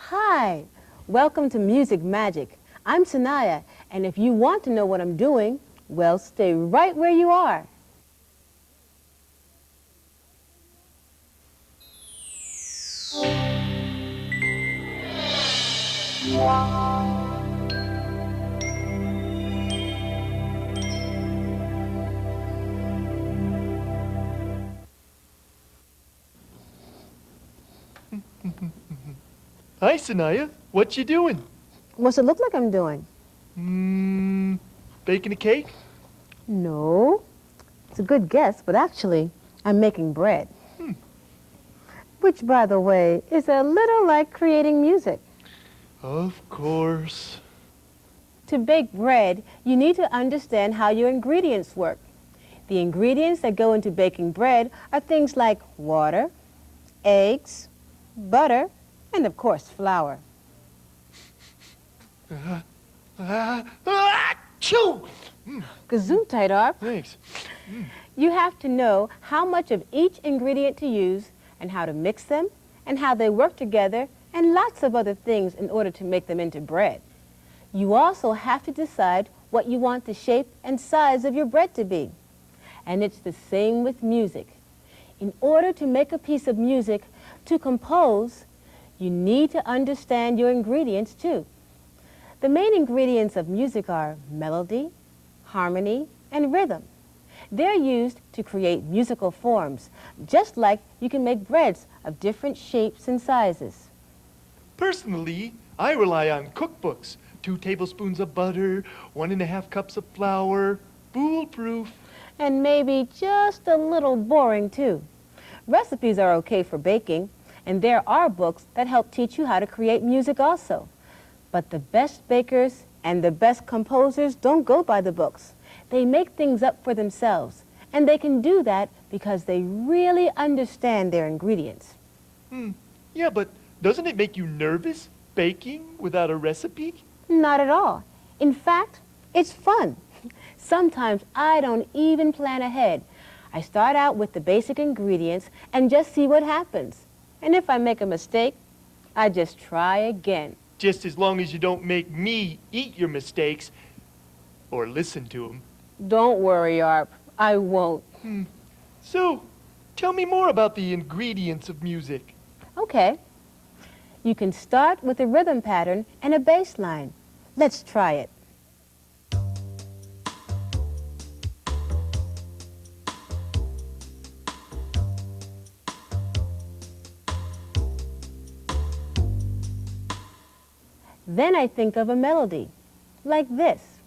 Hi, welcome to Music Magic. I'm Sanaya, and if you want to know what I'm doing, well, stay right where you are. Hi, Sanaya. What you doing? What's it look like I'm doing? Baking a cake? No, it's a good guess, but actually, I'm making bread. Which, by the way, is a little like creating music. Of course. To bake bread, you need to understand how your ingredients work. The ingredients that go into baking bread are things like water, eggs, butter, and of course, flour. Achoo! Gesundheit, Arp. Thanks. You have to know how much of each ingredient to use and how to mix them and how they work together and lots of other things in order to make them into bread. You also have to decide what you want the shape and size of your bread to be. And it's the same with music. In order to make a piece of music, to compose, you need to understand your ingredients too. The main ingredients of music are melody, harmony, and rhythm. They're used to create musical forms, just like you can make breads of different shapes and sizes. Personally, I rely on cookbooks. 2 tablespoons of butter, 1½ cups of flour, foolproof. And maybe just a little boring too. Recipes are okay for baking, and there are books that help teach you how to create music also. But the best bakers and the best composers don't go by the books. They make things up for themselves, and they can do that because they really understand their ingredients. Yeah, but doesn't it make you nervous, baking without a recipe? Not at all. In fact, it's fun. Sometimes I don't even plan ahead. I start out with the basic ingredients and just see what happens. And if I make a mistake, I just try again. Just as long as you don't make me eat your mistakes or listen to them. Don't worry, Arp. I won't. So, tell me more about the ingredients of music. Okay. You can start with a rhythm pattern and a bass line. Let's try it. Then I think of a melody, like this.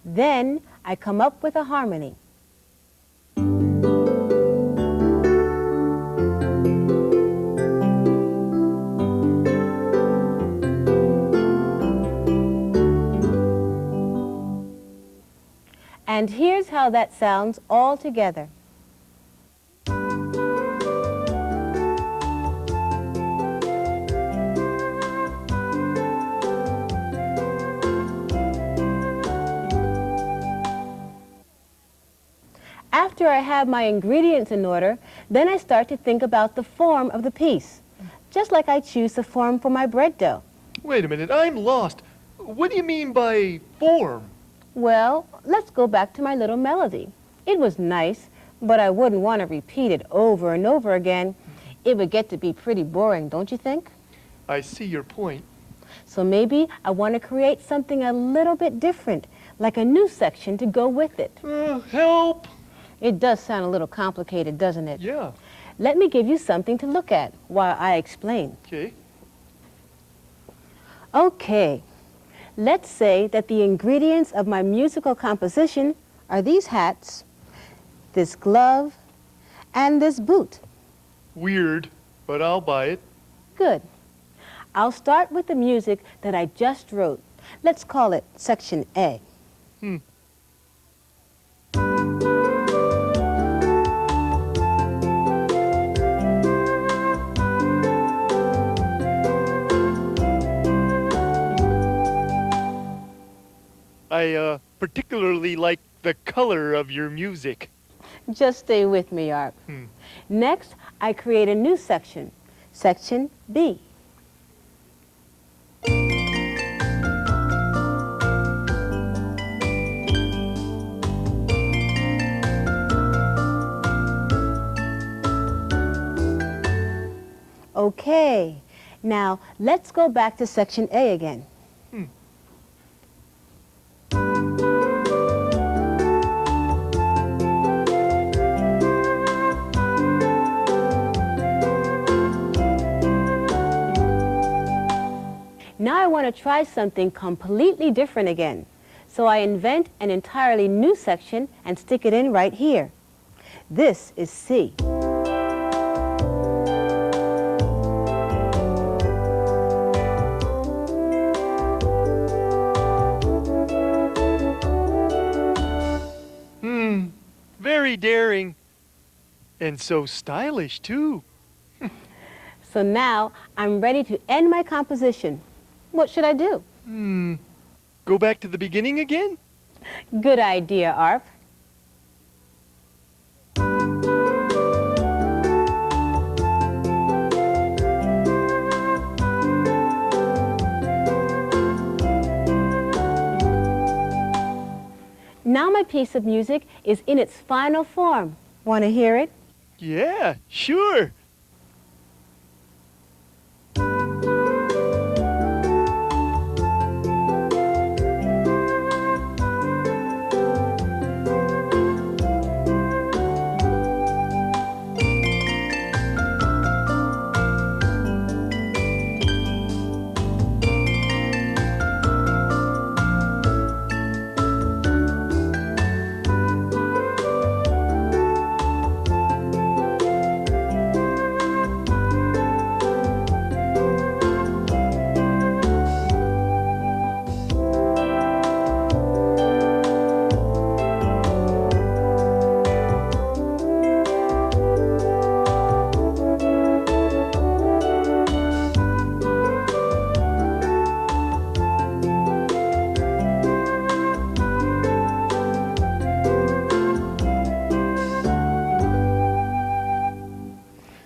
Then I come up with a harmony. And here's how that sounds all together. After I have my ingredients in order, then I start to think about the form of the piece, just like I choose the form for my bread dough. Wait a minute, I'm lost. What do you mean by form? Well, let's go back to my little melody. It was nice, but I wouldn't want to repeat it over and over again. It would get to be pretty boring, don't you think? I see your point. So maybe I want to create something a little bit different, like a new section to go with it. Help! It does sound a little complicated, doesn't it? Yeah. Let me give you something to look at while I explain. Okay. Okay. Let's say that the ingredients of my musical composition are these hats, this glove, and this boot. Weird, but I'll buy it. Good. I'll start with the music that I just wrote. Let's call it Section A. I particularly like the color of your music. Just stay with me, Arp. Next, I create a new section, Section B. Okay, now let's go back to Section A again. Now I want to try something completely different again. So I invent an entirely new section and stick it in right here. This is C. Very daring. And so stylish, too. So now I'm ready to end my composition. What should I do? Go back to the beginning again? Good idea, Arp. Now my piece of music is in its final form. Want to hear it? Yeah, sure.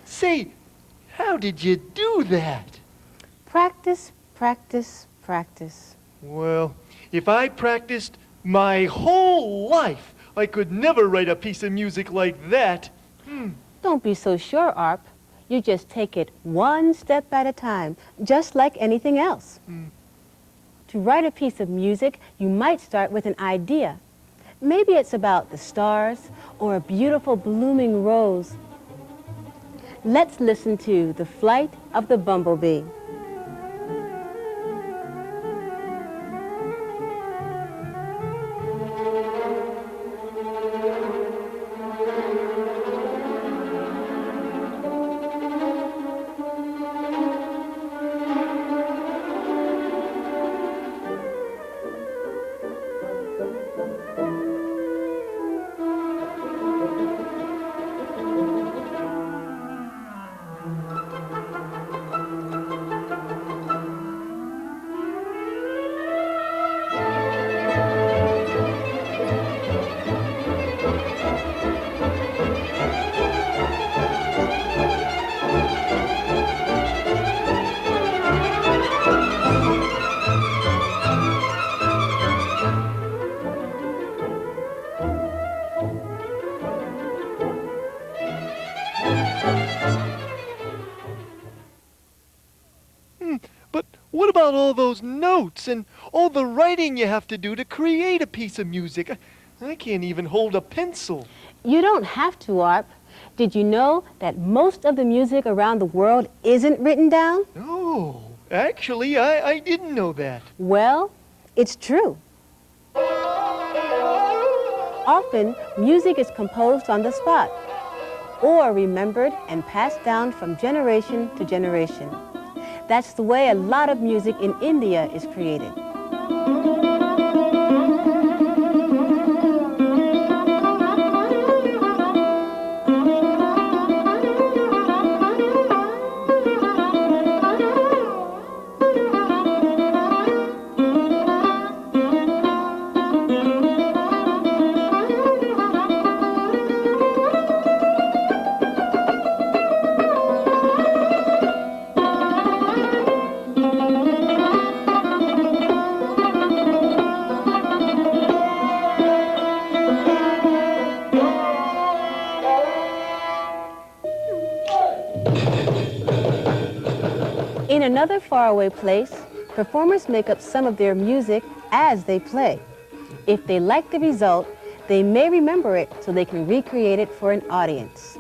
Say, how did you do that? Practice, practice, practice. Well, if I practiced my whole life, I could never write a piece of music like that. Don't be so sure, Arp. You just take it one step at a time, just like anything else. To write a piece of music, you might start with an idea. Maybe it's about the stars or a beautiful blooming rose. Let's listen to The Flight of the Bumblebee. But what about all those notes and all the writing you have to do to create a piece of music? I can't even hold a pencil. You don't have to, Arp. Did you know that most of the music around the world isn't written down? No, actually, I didn't know that. Well, it's true. Often, music is composed on the spot, or remembered and passed down from generation to generation. That's the way a lot of music in India is created. In another faraway place, performers make up some of their music as they play. If they like the result, they may remember it so they can recreate it for an audience.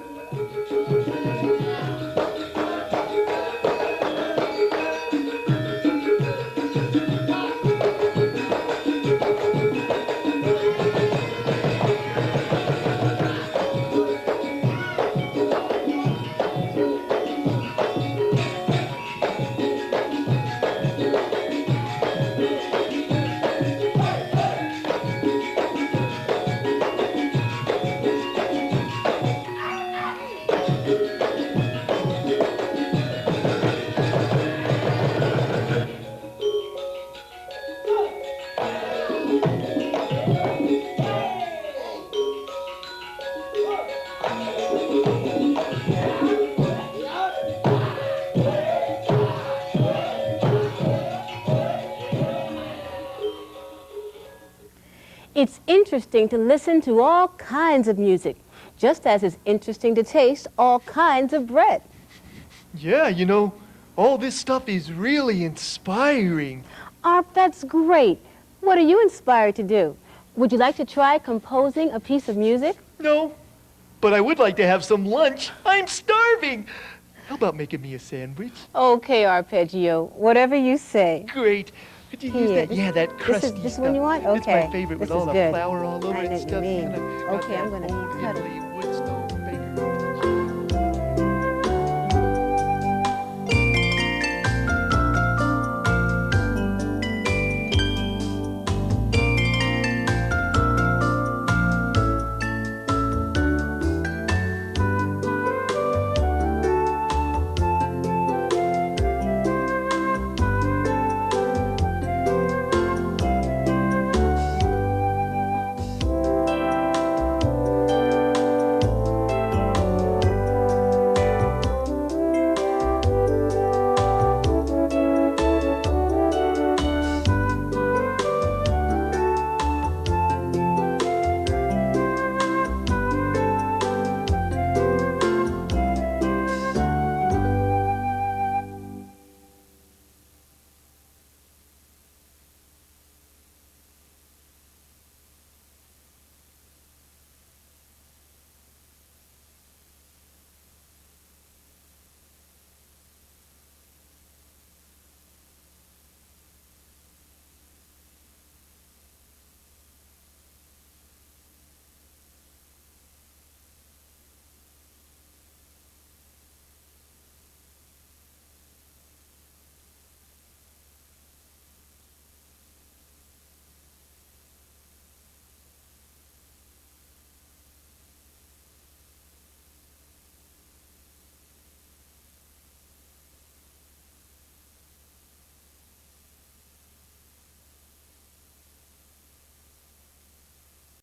It's interesting to listen to all kinds of music, just as it's interesting to taste all kinds of bread. Yeah, you know, all this stuff is really inspiring. Arp, that's great. What are you inspired to do? Would you like to try composing a piece of music? No, but I would like to have some lunch. I'm starving. How about making me a sandwich? Okay, Arpeggio, whatever you say. Great. Could you use that? Yeah, that crusty This stuff. one you want? Okay. It's my favorite with This all is the good. flour all over I know it and what you stuff. mean. Got Okay, I'm that gonna old cut it. Italy